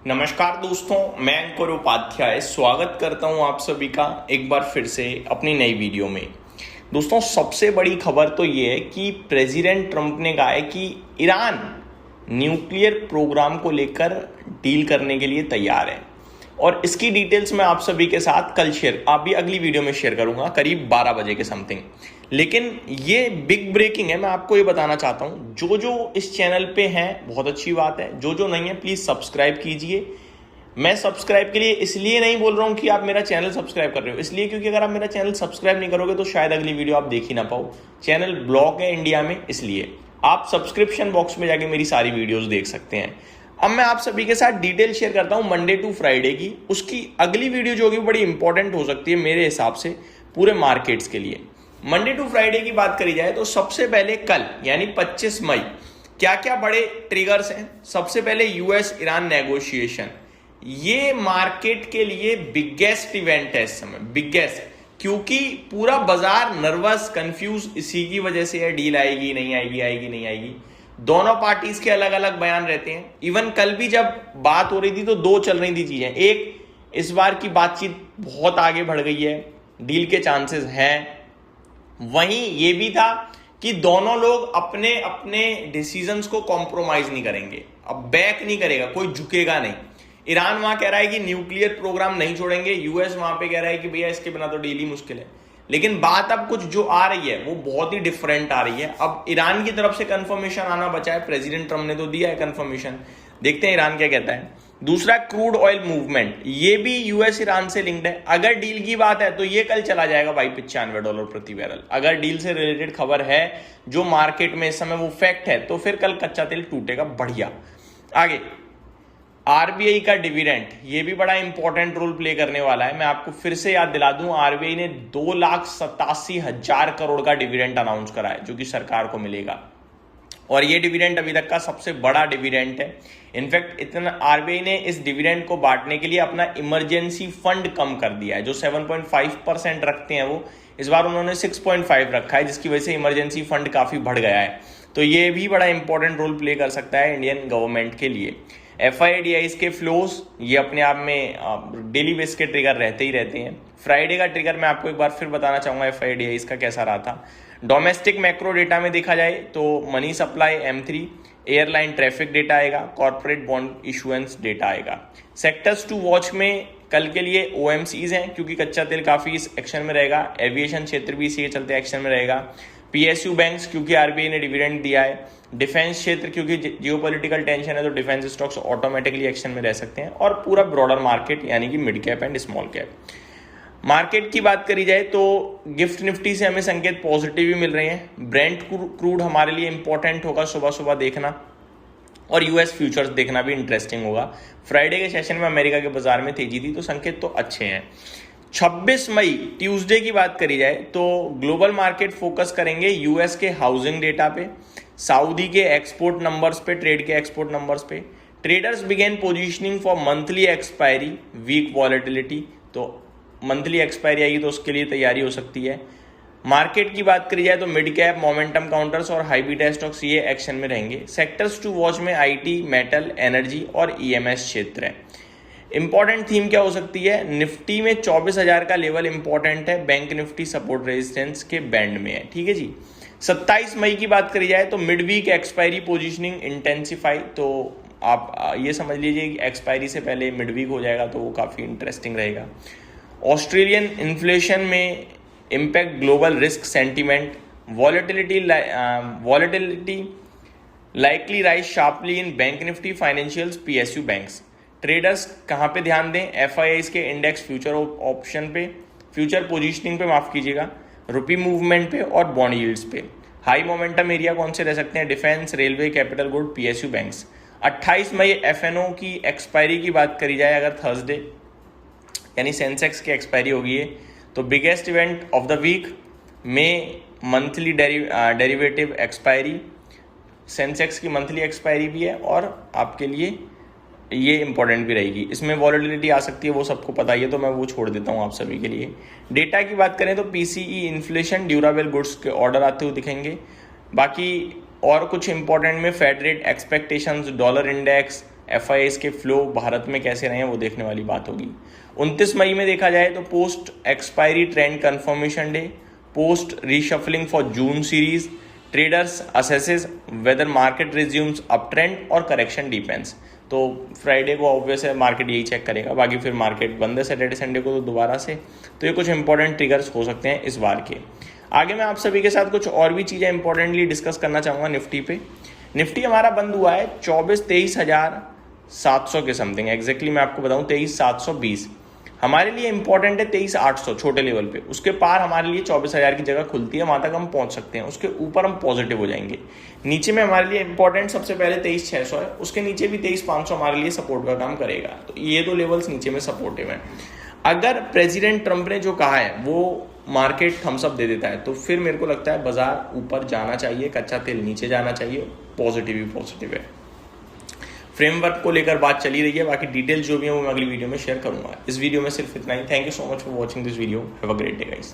नमस्कार दोस्तों, मैं अंकुर उपाध्याय स्वागत करता हूं आप सभी का एक बार फिर से अपनी नई वीडियो में। दोस्तों, सबसे बड़ी खबर तो ये है कि प्रेसिडेंट ट्रंप ने कहा है कि ईरान न्यूक्लियर प्रोग्राम को लेकर डील करने के लिए तैयार है और इसकी डिटेल्स मैं आप सभी के साथ कल अभी अगली वीडियो में शेयर करूंगा करीब 12 बजे के समथिंग। लेकिन ये बिग ब्रेकिंग है, मैं आपको ये बताना चाहता हूं। जो जो इस चैनल पे हैं बहुत अच्छी बात है, जो जो नहीं है प्लीज सब्सक्राइब कीजिए। मैं सब्सक्राइब के लिए इसलिए नहीं बोल रहा हूं कि आप मेरा चैनल सब्सक्राइब कर रहे हो, इसलिए क्योंकि अगर आप मेरा चैनल सब्सक्राइब नहीं करोगे तो शायद अगली वीडियो आप देख ही ना पाओ। चैनल ब्लॉक है इंडिया में, इसलिए आप सब्सक्रिप्शन बॉक्स में जाके मेरी सारी वीडियोस देख सकते हैं। अब मैं आप सभी के साथ डिटेल शेयर करता हूं मंडे टू फ्राइडे की। उसकी अगली वीडियो जो होगी बड़ी इंपॉर्टेंट हो सकती है मेरे हिसाब से पूरे मार्केट्स के लिए। मंडे टू फ्राइडे की बात करी जाए तो सबसे पहले कल यानी 25 मई क्या क्या बड़े ट्रिगर्स हैं। सबसे पहले यूएस ईरान नेगोशिएशन, ये मार्केट के लिए बिगेस्ट इवेंट है इस समय, बिगेस्ट, क्योंकि पूरा बाजार नर्वस कंफ्यूज इसी की वजह से है। डील आएगी नहीं आएगी, आएगी नहीं आएगी। दोनों पार्टीज के अलग अलग बयान रहते हैं। इवन कल भी जब बात हो रही थी तो दो चल रही थी चीजें। एक, इस बार की बातचीत बहुत आगे बढ़ गई है, डील के चांसेस हैं। वहीं ये भी था कि दोनों लोग अपने अपने डिसीजंस को कॉम्प्रोमाइज नहीं करेंगे, अब बैक नहीं करेगा, कोई झुकेगा नहीं। ईरान वहां कह रहा है कि न्यूक्लियर प्रोग्राम नहीं छोड़ेंगे, यूएस वहां पे कह रहा है कि भैया इसके बिना तो डील ही मुश्किल है। लेकिन बात अब कुछ जो आ रही है वो बहुत ही डिफरेंट आ रही है। अब ईरान की तरफ से कंफर्मेशन आना बचा है, प्रेसिडेंट ट्रंप ने तो दिया है कंफर्मेशन, देखते हैं ईरान क्या कहता है। दूसरा, क्रूड ऑयल मूवमेंट, ये भी यूएस ईरान से लिंक्ड है। अगर डील की बात है तो ये कल चला जाएगा भाई $95 प्रति बैरल। अगर डील से रिलेटेड खबर है जो मार्केट में इस समय वो फैक्ट है तो फिर कल कच्चा तेल टूटेगा बढ़िया। आगे, आरबीआई का डिविडेंड, ये भी बड़ा इंपॉर्टेंट रोल प्ले करने वाला है। मैं आपको फिर से याद दिला दूं, आरबीआई ने 2,87,000 करोड़ का डिविडेंड अनाउंस करा है जो कि सरकार को मिलेगा और ये डिविडेंड अभी तक का सबसे बड़ा डिविडेंड है। इनफैक्ट इतना आरबीआई ने इस डिविडेंड को बांटने के लिए अपना इमरजेंसी फंड कम कर दिया है। जो 7.5% रखते हैं वो इस बार उन्होंने 6.5 रखा है, जिसकी वजह से इमरजेंसी फंड काफी बढ़ गया है। तो ये भी बड़ा इंपॉर्टेंट रोल प्ले कर सकता है इंडियन गवर्नमेंट के लिए। एफआईडीआईज के फ्लोज, ये अपने आप में डेली बेस के ट्रिगर रहते ही रहते हैं। फ्राइडे का ट्रिगर मैं आपको एक बार फिर बताना चाहूंगा एफआईडीआईज का कैसा रहा था। डोमेस्टिक मैक्रो डेटा में देखा जाए तो money supply M3, airline traffic data आएगा, कॉर्पोरेट बॉन्ड इशुएंस डेटा आएगा। सेक्टर्स टू वॉच में कल के लिए OMCs हैं क्योंकि कच्चा तेल काफी इस एक्शन में रहेगा। एविएशन क्षेत्र भी इसी के चलते एक्शन में रहेगा। PSU बैंक्स क्योंकि आरबीआई ने डिविडेंड दिया है। डिफेंस क्षेत्र क्योंकि जियोपॉलिटिकल टेंशन है तो डिफेंस स्टॉक्स ऑटोमेटिकली एक्शन में रह सकते हैं। और पूरा ब्रॉडर मार्केट यानी कि mid cap and small cap market की बात करी जाए तो गिफ्ट निफ्टी से हमें संकेत पॉजिटिव भी मिल रहे हैं। ब्रेंट क्रूड हमारे लिए इंपॉर्टेंट होगा सुबह सुबह देखना, और यूएस फ्यूचर्स देखना भी इंटरेस्टिंग होगा। फ्राइडे के सेशन में अमेरिका के बाजार में तेजी थी तो संकेत तो अच्छे हैं। 26 मई ट्यूसडे की बात करी जाए तो ग्लोबल मार्केट फोकस करेंगे यूएस के हाउसिंग डेटा पे, सऊदी के एक्सपोर्ट नंबर्स पे, ट्रेड के एक्सपोर्ट नंबर्स पे। Traders begin positioning for monthly expiry, week volatility, तो मंथली एक्सपायरी आएगी तो उसके लिए तैयारी हो सकती है। मार्केट की बात करी जाए तो मिड कैप, मोमेंटम काउंटर्स और हाई बीटा स्टॉक्स ये एक्शन में रहेंगे। सेक्टर्स टू वॉच में आईटी, मेटल, एनर्जी और ईएमएस क्षेत्र है। इंपॉर्टेंट थीम क्या हो सकती है? निफ्टी में 24,000 का लेवल इंपॉर्टेंट है, बैंक निफ्टी सपोर्ट रेजिस्टेंस के बैंड में है। ठीक है जी। 27 मई की बात करी जाए तो mid week expiry positioning intensify, तो आप ये समझ लीजिए कि एक्सपायरी से पहले मिड वीक हो जाएगा तो वो काफ़ी इंटरेस्टिंग रहेगा। ऑस्ट्रेलियन इन्फ्लेशन में impact global risk sentiment, volatility likely rise sharply in bank Nifty, financials, PSU banks. Traders कहाँ पे ध्यान दें? FIIs के इंडेक्स फ्यूचर ऑप्शन पे, फ्यूचर पोजीशनिंग पे, माफ कीजिएगा, रुपी मूवमेंट पे और बॉन्ड यील्ड्स पे। हाई मोमेंटम एरिया कौन से रह सकते हैं? Defence, railway, capital good, PSU banks. 28 मई FNO की एक्सपायरी की बात करी जाए अगर थर्सडे यानी सेंसेक्स की एक्सपायरी होगी है तो biggest event of the week में मंथली डेरिवेटिव एक्सपायरी, सेंसेक्स की मंथली एक्सपायरी भी है और आपके लिए ये इंपॉर्टेंट भी रहेगी। इसमें वॉलेटिलिटी आ सकती है, वो सबको पता ही है तो मैं वो छोड़ देता हूँ आप सभी के लिए। डेटा की बात करें तो PCE इन्फ्लेशन, ड्यूरेबल गुड्स के ऑर्डर आते हुए दिखेंगे। बाकी और कुछ इंपॉर्टेंट में Fed rate expectations, dollar index, FIIs के फ्लो भारत में कैसे रहे हैं वो देखने वाली बात होगी। 29 मई में देखा जाए तो post expiry trend confirmation day, post reshuffling for June series, traders assesses whether market resumes up trend और करेक्शन डिपेंड्स। तो फ्राइडे को ऑब्वियस है मार्केट यही चेक करेगा, बाकी फिर मार्केट बंद है सैटरडे संडे को तो दोबारा से। तो ये कुछ इंपॉर्टेंट ट्रिगर्स हो सकते हैं इस बार के। आगे मैं आप सभी के साथ कुछ और भी चीज़ें इंपॉर्टेंटली डिस्कस करना चाहूँगा निफ्टी पे। निफ्टी हमारा बंद हुआ है 23,700 के समथिंग, एग्जैक्टली मैं आपको बताऊँ 23,720। हमारे लिए इंपॉर्टेंट है 23,800 छोटे लेवल पे, उसके पार हमारे लिए 24,000 की जगह खुलती है, वहां तक हम पहुंच सकते हैं, उसके ऊपर हम पॉजिटिव हो जाएंगे। नीचे में हमारे लिए इंपॉर्टेंट सबसे पहले 23,600 है, उसके नीचे भी 23,500 हमारे लिए सपोर्ट का काम करेगा। तो ये दो लेवल्स नीचे में सपोर्टिव है। अगर प्रेसिडेंट ट्रंप ने जो कहा है वो मार्केट थम्सअप दे देता है तो फिर मेरे को लगता है बाजार ऊपर जाना चाहिए, कच्चा तेल नीचे जाना चाहिए, पॉजिटिव ही पॉजिटिव है। फ्रेमवर्क को लेकर बात चली रही है, बाकी डिटेल्स जो भी है वो मैं अगली वीडियो में शेयर करूंगा। इस वीडियो में सिर्फ इतना ही। Thank you so much for watching this video. Have a great day guys.